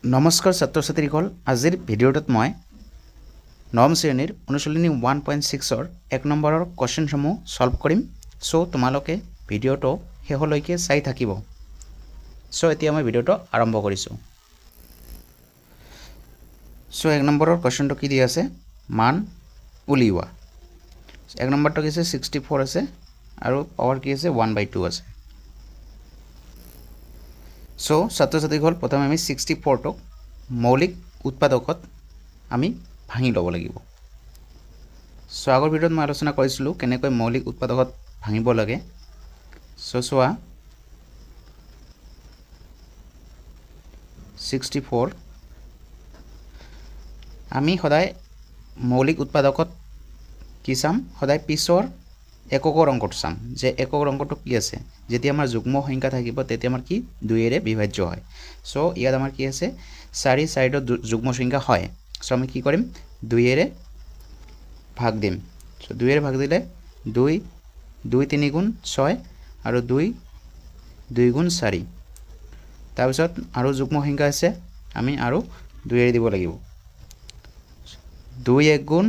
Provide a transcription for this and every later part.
নমস্কাৰ ছাত্ৰ ছাত্ৰীসকল, আজিৰ ভিডিঅ'টোত মই নৱম শ্ৰেণীৰ অনুশীলনী 1.6ৰ 1 নম্বৰৰ কোৱেশ্চনসমূহ সলভ কৰিম। সো তোমালোকে ভিডিঅ'টো শেষলৈকে চাই থাকিব। সো এতিয়া মই ভিডিঅ'টো আৰম্ভ কৰিছোঁ। সো 1 নম্বৰৰ কোৱেশ্চনটো কি দিয়া আছে? মান উলিওৱা। 1 নম্বৰটো কি আছে? 64 আছে আৰু পাৱাৰ কি আছে? 1/2 আছে। সো ছাত্ৰ ছাত্ৰীসকল, প্ৰথমে আমি 64টোক মৌলিক উৎপাদকত আমি ভাঙি ল'ব লাগিব। সো আগৰ ভিডিঅ'ত মই আলোচনা কৰিছিলোঁ কেনেকৈ মৌলিক উৎপাদকত ভাঙিব লাগে। সো চোৱা, 64 আমি সদায় মৌলিক উৎপাদকত কি চাম? সদায় পিছৰ এককৰ অংকটো চাম যে এককৰ অংকটো কি আছে। যেতিয়া আমাৰ যুগ্ম সংখ্যা থাকিব তেতিয়া আমাৰ কি 2ৰে বিভাজ্য হয়। সো ইয়াত আমাৰ কি আছে? 4 সাইডত যুগ্ম সংখ্যা হয়। সো আমি কি কৰিম? 2ৰে ভাগ দিম। সো 2ৰে ভাগ দিলে 2 2 3 গুণ 6 আৰু 2 2 গুণ 4। তাৰপিছত আৰু যুগ্ম সংখ্যা আছে, আমি আৰু 2ৰে দিব লাগিব। 2 1 গুণ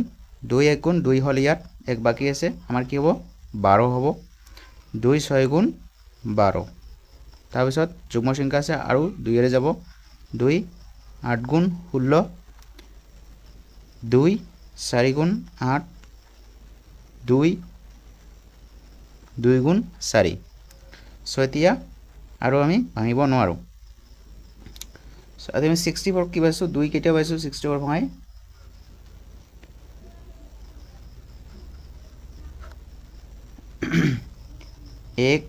2 হ'ল, ইয়াত 1 বাকী আছে, আমাৰ কি হ'ব? 12 হ'ব। 2 6 গুণ 12। তাৰপিছত যুগ্ম সংখ্যা আছে আৰু 2ৰে যাব। 2 8 গুণ 16, 2 4 গুণ 8, 2 2 গুণ 4। সো এতিয়া আৰু আমি ভাঙিব নোৱাৰোঁ। সো আজি আমি 64 কি পাইছোঁ? 2 কেতিয়া পাইছোঁ? 64 ভঙাই 1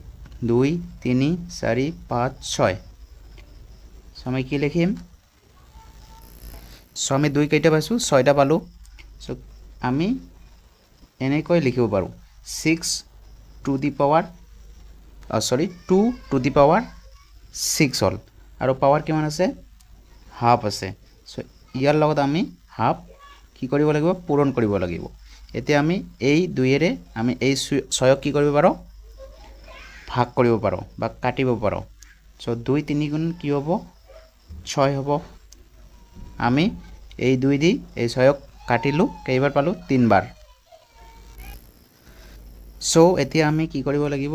2 3 4 5 6। সো আমি কি লিখিম? সো আমি 2 কেইটা পাইছোঁ? 6টা পালোঁ। সো আমি এনেকৈ লিখিব পাৰোঁ 2 টু দি পাৱাৰ 6 হ'ল আৰু পাৱাৰ কিমান আছে? হাফ আছে। সো ইয়াৰ লগত আমি হাফ কি কৰিব লাগিব? পূৰণ কৰিব লাগিব। এতিয়া আমি এই 2ৰে আমি এই 6ক কি কৰিব পাৰোঁ? ভাগ কৰিব পাৰোঁ বা কাটিব পাৰোঁ। সো 2 3 গুণ কি হ'ব? 6 হ'ব। আমি এই 2 দি এই 6ক কাটিলোঁ, কেইবাৰ পালোঁ? 3 বাৰ। সো এতিয়া আমি কি কৰিব লাগিব?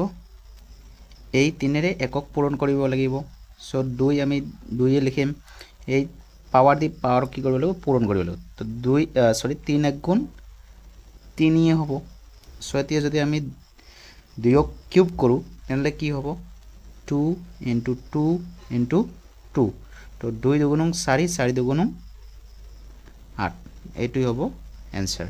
এই 3ৰে একক পূৰণ কৰিব লাগিব। সো 2 আমি 2য়ে লিখিম। এই পাৱাৰ দি পাৱাৰ কি কৰিব লাগিব? পূৰণ কৰিব লাগিব। তো 3 1 গুণ 3 হ'ব। সো এতিয়া যদি আমি 2ক কিউব কৰোঁ তেনেহ'লে কি হ'ব? 2 × 2 × 2। তো 2 2 গুণ 4, 4 2 গুণ 8। এইটোই হ'ব এনসাৰ।